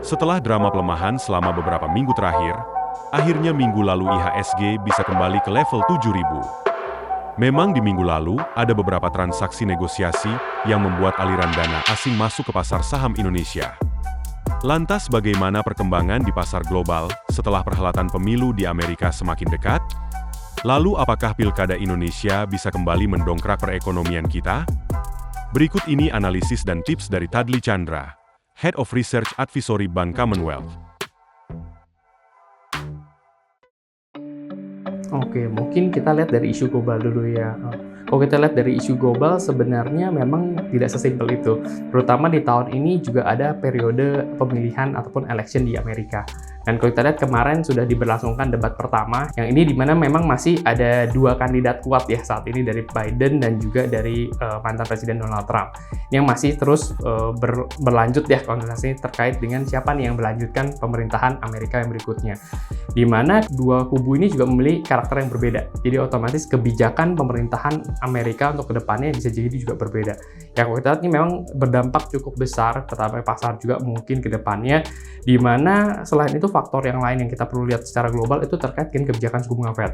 Setelah drama pelemahan selama beberapa minggu terakhir, akhirnya minggu lalu IHSG bisa kembali ke level 7.000. Memang di minggu lalu, ada beberapa transaksi negosiasi yang membuat aliran dana asing masuk ke pasar saham Indonesia. Lantas bagaimana perkembangan di pasar global setelah perhelatan pemilu di Amerika semakin dekat? Lalu apakah Pilkada Indonesia bisa kembali mendongkrak perekonomian kita? Berikut ini analisis dan tips dari Tadli Chandra, Head of Research Advisory Bank Commonwealth. Oke, mungkin kita lihat dari isu global dulu ya. Kalau kita lihat dari isu global, sebenarnya memang tidak sesimpel itu. Terutama di tahun ini juga ada periode pemilihan ataupun election di Amerika. Dan kalau kita lihat kemarin sudah diberlangsungkan debat pertama, yang ini dimana memang masih ada dua kandidat kuat ya saat ini, dari Biden dan juga dari mantan Presiden Donald Trump. Yang masih terus berlanjut ya kontestasi terkait dengan siapa nih yang melanjutkan pemerintahan Amerika yang berikutnya. Dimana dua kubu ini juga memiliki karakter yang berbeda. Jadi otomatis kebijakan pemerintahan Amerika untuk kedepannya bisa jadi juga berbeda. Ya kalau kita lihat ini memang berdampak cukup besar terhadap pasar juga mungkin kedepannya. Dimana selain itu faktor yang lain yang kita perlu lihat secara global itu terkait dengan kebijakan suku bunga Fed.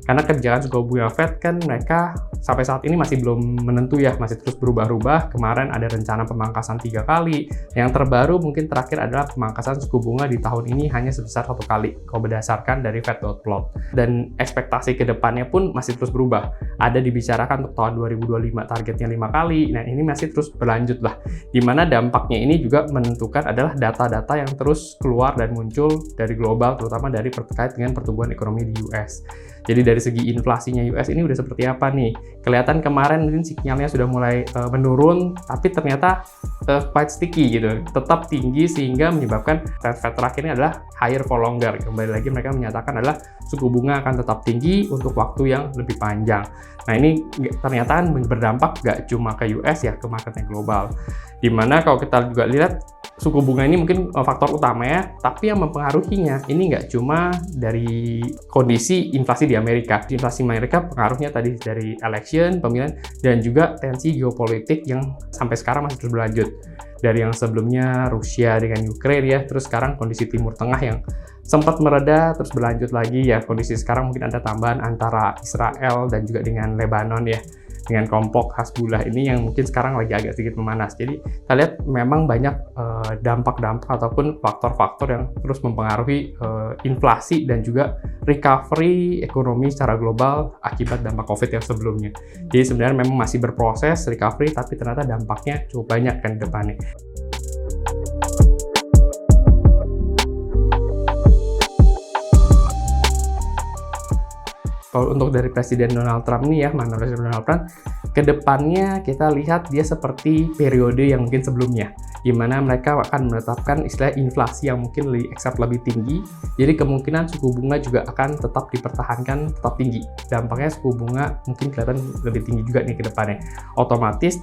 Karena kebijakan suku bunga Fed kan mereka sampai saat ini masih belum menentu ya, masih terus berubah-ubah. Kemarin ada rencana pemangkasan 3 kali. Yang terbaru mungkin terakhir adalah pemangkasan suku bunga di tahun ini hanya sebesar 1 kali, kalau berdasarkan dari Fed.plot. Dan ekspektasi ke depannya pun masih terus berubah. Ada dibicarakan untuk tahun 2025 targetnya 5 kali. Nah ini masih terus berlanjut lah. Dimana dampaknya ini juga menentukan adalah data-data yang terus keluar dan muncul dari global, terutama dari terkait dengan pertumbuhan ekonomi di US. Jadi dari segi inflasinya US ini udah seperti apa nih? Kelihatan kemarin mungkin sinyalnya sudah mulai menurun, tapi ternyata quite sticky gitu, tetap tinggi sehingga menyebabkan Fed terakhir ini adalah higher for longer. Kembali lagi mereka menyatakan adalah suku bunga akan tetap tinggi untuk waktu yang lebih panjang. Nah ini ternyata berdampak nggak cuma ke US ya, ke marketnya global. Dimana kalau kita juga lihat suku bunga ini mungkin faktor utama ya, tapi yang mempengaruhinya ini nggak cuma dari kondisi inflasi di Amerika. Inflasi Amerika pengaruhnya tadi dari election, pemilihan, dan juga tensi geopolitik yang sampai sekarang masih terus berlanjut. Dari yang sebelumnya Rusia dengan Ukraina ya, terus sekarang kondisi Timur Tengah yang sempat mereda, terus berlanjut lagi ya, kondisi sekarang mungkin ada tambahan antara Israel dan juga dengan Lebanon ya, dengan kelompok Hezbollah ini yang mungkin sekarang lagi agak sedikit memanas. Jadi kita lihat memang banyak dampak-dampak ataupun faktor-faktor yang terus mempengaruhi inflasi dan juga recovery ekonomi secara global akibat dampak COVID yang sebelumnya. Jadi sebenarnya memang masih berproses recovery, tapi ternyata dampaknya cukup banyak kan ke depannya. Kalau untuk dari Presiden Donald Trump nih ya, mantan Presiden Donald Trump, kedepannya kita lihat dia seperti periode yang mungkin sebelumnya, di mana mereka akan menetapkan istilah inflasi yang mungkin lebih tinggi, jadi kemungkinan suku bunga juga akan tetap dipertahankan tetap tinggi. Dampaknya suku bunga mungkin kelihatan lebih tinggi juga nih ke depannya. Otomatis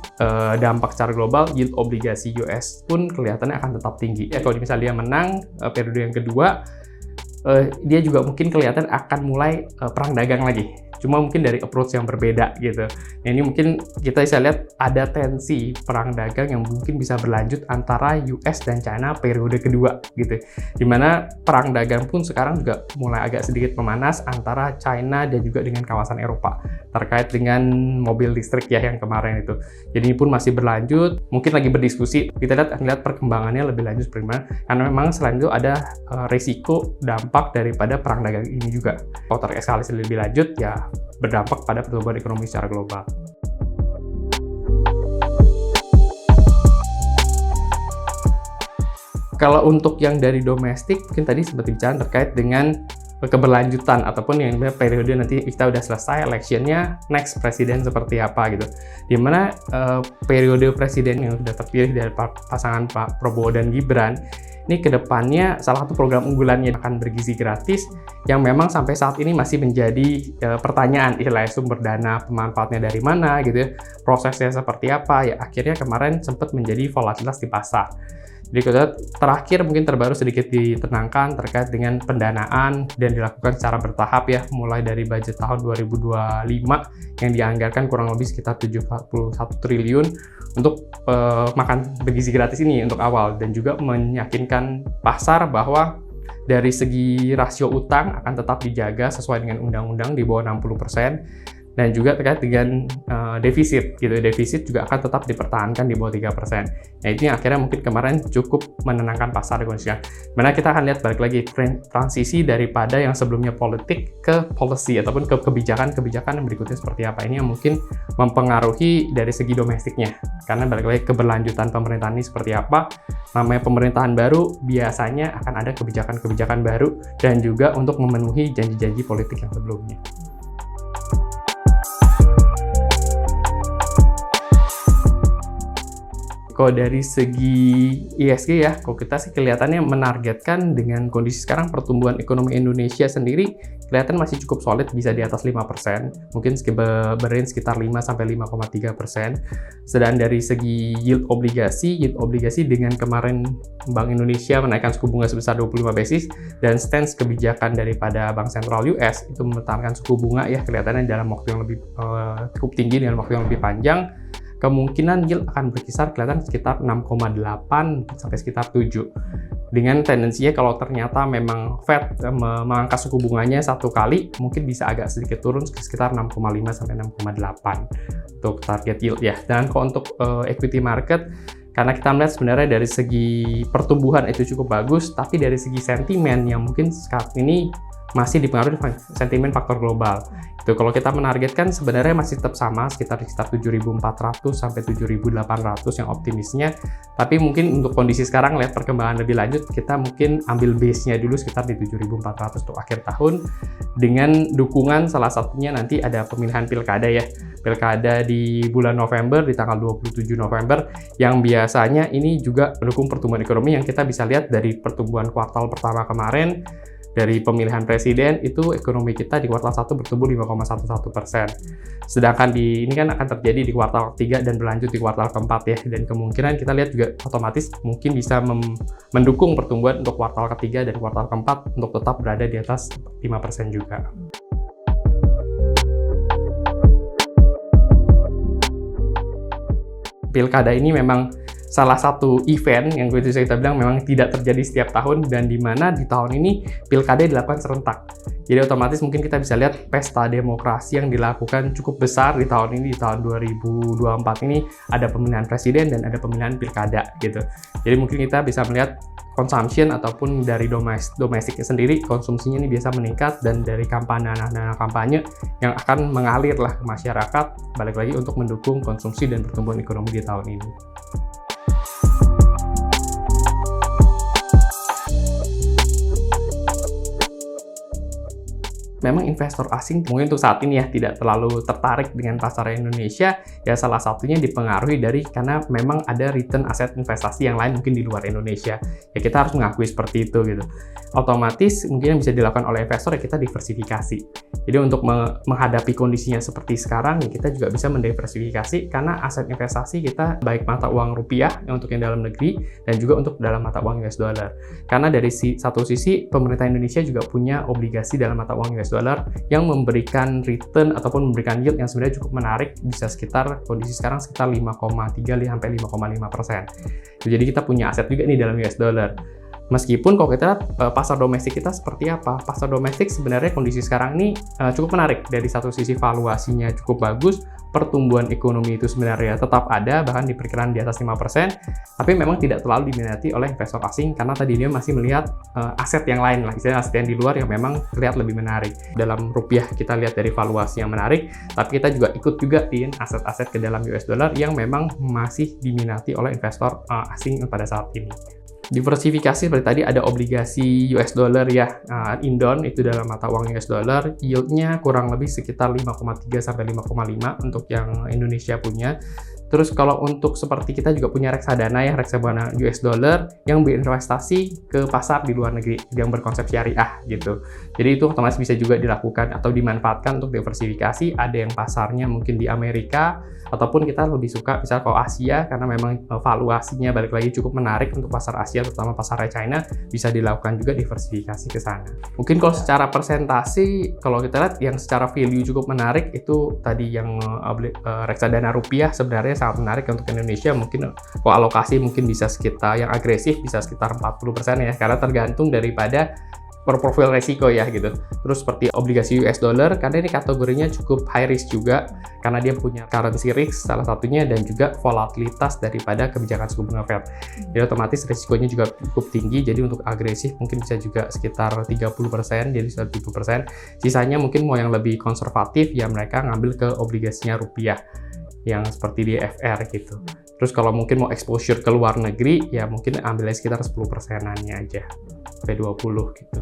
dampak secara global yield obligasi US pun kelihatannya akan tetap tinggi. Ya kalau misalnya dia menang periode yang kedua, dia juga mungkin kelihatan akan mulai perang dagang lagi. Cuma mungkin dari approach yang berbeda gitu. Nah, ini mungkin kita bisa lihat ada tensi perang dagang yang mungkin bisa berlanjut antara US dan China periode kedua gitu. Dimana perang dagang pun sekarang juga mulai agak sedikit memanas antara China dan juga dengan kawasan Eropa terkait dengan mobil listrik ya yang kemarin itu. Jadi ini pun masih berlanjut, mungkin lagi berdiskusi. Kita lihat perkembangannya lebih lanjut seperti mana. Karena memang selain itu ada risiko dampak daripada perang dagang ini juga. Kalau tereskalasi lebih lanjut ya berdampak pada pertumbuhan ekonomi secara global. Kalau untuk yang dari domestik, mungkin tadi sempat bicara terkait dengan keberlanjutan ataupun yang periode nanti kita udah selesai electionnya, next presiden seperti apa gitu. Dimana periode presiden yang sudah terpilih dari pasangan Pak Prabowo dan Gibran, ini kedepannya salah satu program unggulannya akan bergizi gratis yang memang sampai saat ini masih menjadi pertanyaan, istilahnya sumber dana pemanfaatnya dari mana gitu ya, prosesnya seperti apa ya, akhirnya kemarin sempat menjadi volatilitas di pasar. Jadi kita terakhir mungkin terbaru sedikit ditenangkan terkait dengan pendanaan dan dilakukan secara bertahap ya, mulai dari budget tahun 2025 yang dianggarkan kurang lebih sekitar 71 triliun untuk makan bergizi gratis ini untuk awal, dan juga meyakinkan pasar bahwa dari segi rasio utang akan tetap dijaga sesuai dengan undang-undang di bawah 60%. Dan juga terkait dengan defisit gitu, defisit juga akan tetap dipertahankan di bawah 3%. Nah, ini akhirnya mungkin kemarin cukup menenangkan pasar di kondisi. Mana kita akan lihat balik lagi transisi daripada yang sebelumnya politik ke policy ataupun ke kebijakan yang berikutnya seperti apa. Ini yang mungkin mempengaruhi dari segi domestiknya. Karena balik lagi keberlanjutan pemerintahan ini seperti apa. Namanya pemerintahan baru biasanya akan ada kebijakan-kebijakan baru dan juga untuk memenuhi janji-janji politik yang sebelumnya. Kalau dari segi ISG ya, kalau kita sih kelihatannya menargetkan dengan kondisi sekarang pertumbuhan ekonomi Indonesia sendiri kelihatan masih cukup solid, bisa di atas 5%, mungkin berrange sekitar 5-5,3%. Sedang dari segi yield obligasi dengan kemarin Bank Indonesia menaikkan suku bunga sebesar 25 basis dan stance kebijakan daripada Bank Sentral US itu mempertahankan suku bunga ya kelihatannya dalam waktu yang lebih cukup tinggi, dalam waktu yang lebih panjang. Kemungkinan yield akan berkisar kelihatan sekitar 6,8 sampai sekitar 7. Dengan tendensinya kalau ternyata memang Fed mengangkat suku bunganya satu kali, mungkin bisa agak sedikit turun sekitar 6,5 sampai 6,8 untuk target yield ya. Dan kalau untuk equity market, karena kita melihat sebenarnya dari segi pertumbuhan itu cukup bagus, tapi dari segi sentimen yang mungkin saat ini masih dipengaruhi sentimen faktor global. Itu kalau kita menargetkan sebenarnya masih tetap sama sekitar 7.400 sampai 7.800 yang optimisnya. Tapi mungkin untuk kondisi sekarang lihat perkembangan lebih lanjut, kita mungkin ambil base-nya dulu sekitar di 7.400 untuk akhir tahun dengan dukungan salah satunya nanti ada pemilihan pilkada ya. Pilkada di bulan November, di tanggal 27 November, yang biasanya ini juga mendukung pertumbuhan ekonomi yang kita bisa lihat dari pertumbuhan kuartal pertama kemarin. Dari pemilihan presiden itu ekonomi kita di kuartal 1 bertumbuh 5,11%. Sedangkan ini kan akan terjadi di kuartal ketiga dan berlanjut di kuartal keempat ya. Dan kemungkinan kita lihat juga otomatis mungkin bisa mendukung pertumbuhan untuk kuartal ketiga dan kuartal keempat untuk tetap berada di atas 5% juga. Pilkada ini memang salah satu event yang bisa kita bilang memang tidak terjadi setiap tahun, dan di mana di tahun ini pilkada dilakukan serentak. Jadi otomatis mungkin kita bisa lihat pesta demokrasi yang dilakukan cukup besar di tahun ini, di tahun 2024 ini ada pemilihan presiden dan ada pemilihan pilkada gitu. Jadi mungkin kita bisa melihat consumption ataupun dari domestiknya sendiri, konsumsinya ini biasa meningkat, dan dari dana kampanye yang akan mengalir lah ke masyarakat, balik lagi untuk mendukung konsumsi dan pertumbuhan ekonomi di tahun ini. Memang investor asing mungkin untuk saat ini ya tidak terlalu tertarik dengan pasar Indonesia, ya salah satunya dipengaruhi dari karena memang ada return aset investasi yang lain mungkin di luar Indonesia. Ya kita harus mengakui seperti itu gitu. Otomatis mungkin yang bisa dilakukan oleh investor ya kita diversifikasi. Jadi untuk menghadapi kondisinya seperti sekarang ya kita juga bisa mendiversifikasi karena aset investasi kita baik mata uang rupiah yang untuk yang dalam negeri dan juga untuk dalam mata uang US dollar. Karena dari satu sisi pemerintah Indonesia juga punya obligasi dalam mata uang US dollar yang memberikan return ataupun memberikan yield yang sebenarnya cukup menarik, bisa sekitar kondisi sekarang sekitar 5,3 sampai 5,5%. Jadi kita punya aset juga nih dalam US dollar. Meskipun kalau kita lihat pasar domestik kita seperti apa, pasar domestik sebenarnya kondisi sekarang ini cukup menarik. Dari satu sisi valuasinya cukup bagus, pertumbuhan ekonomi itu sebenarnya tetap ada, bahkan diperkirakan di atas 5%, tapi memang tidak terlalu diminati oleh investor asing karena tadi dia masih melihat aset yang lain lah, istilahnya aset yang di luar yang memang terlihat lebih menarik. Dalam rupiah kita lihat dari valuasi yang menarik, tapi kita juga ikut juga di aset-aset ke dalam US dollar yang memang masih diminati oleh investor asing pada saat ini. Diversifikasi seperti tadi ada obligasi US dollar ya, Indon itu dalam mata uang US dollar, yieldnya kurang lebih sekitar 5,3 sampai 5,5 untuk yang Indonesia punya. Terus kalau untuk seperti kita juga punya reksadana ya, reksadana US dollar yang berinvestasi ke pasar di luar negeri yang berkonsep syariah gitu. Jadi itu otomatis bisa juga dilakukan atau dimanfaatkan untuk diversifikasi. Ada yang pasarnya mungkin di Amerika, ataupun kita lebih suka misalnya kalau Asia, karena memang valuasinya balik lagi cukup menarik untuk pasar Asia, terutama pasar China, bisa dilakukan juga diversifikasi ke sana. Mungkin kalau secara persentase, kalau kita lihat yang secara value cukup menarik itu tadi yang reksadana rupiah sebenarnya sangat menarik untuk Indonesia. Mungkin kalau alokasi mungkin bisa sekitar, yang agresif bisa sekitar 40% ya, karena tergantung daripada per profil resiko ya gitu. Terus seperti obligasi US dollar, karena ini kategorinya cukup high risk juga, karena dia punya currency risk salah satunya, dan juga volatilitas daripada kebijakan suku bunga Fed. Jadi otomatis risikonya juga cukup tinggi, jadi untuk agresif mungkin bisa juga sekitar 30%, jadi 30%. Sisanya mungkin mau yang lebih konservatif, ya mereka ngambil ke obligasinya rupiah, yang seperti di FR gitu. Terus kalau mungkin mau exposure ke luar negeri, ya mungkin ambilnya sekitar 10%-annya aja, sampai 20 gitu.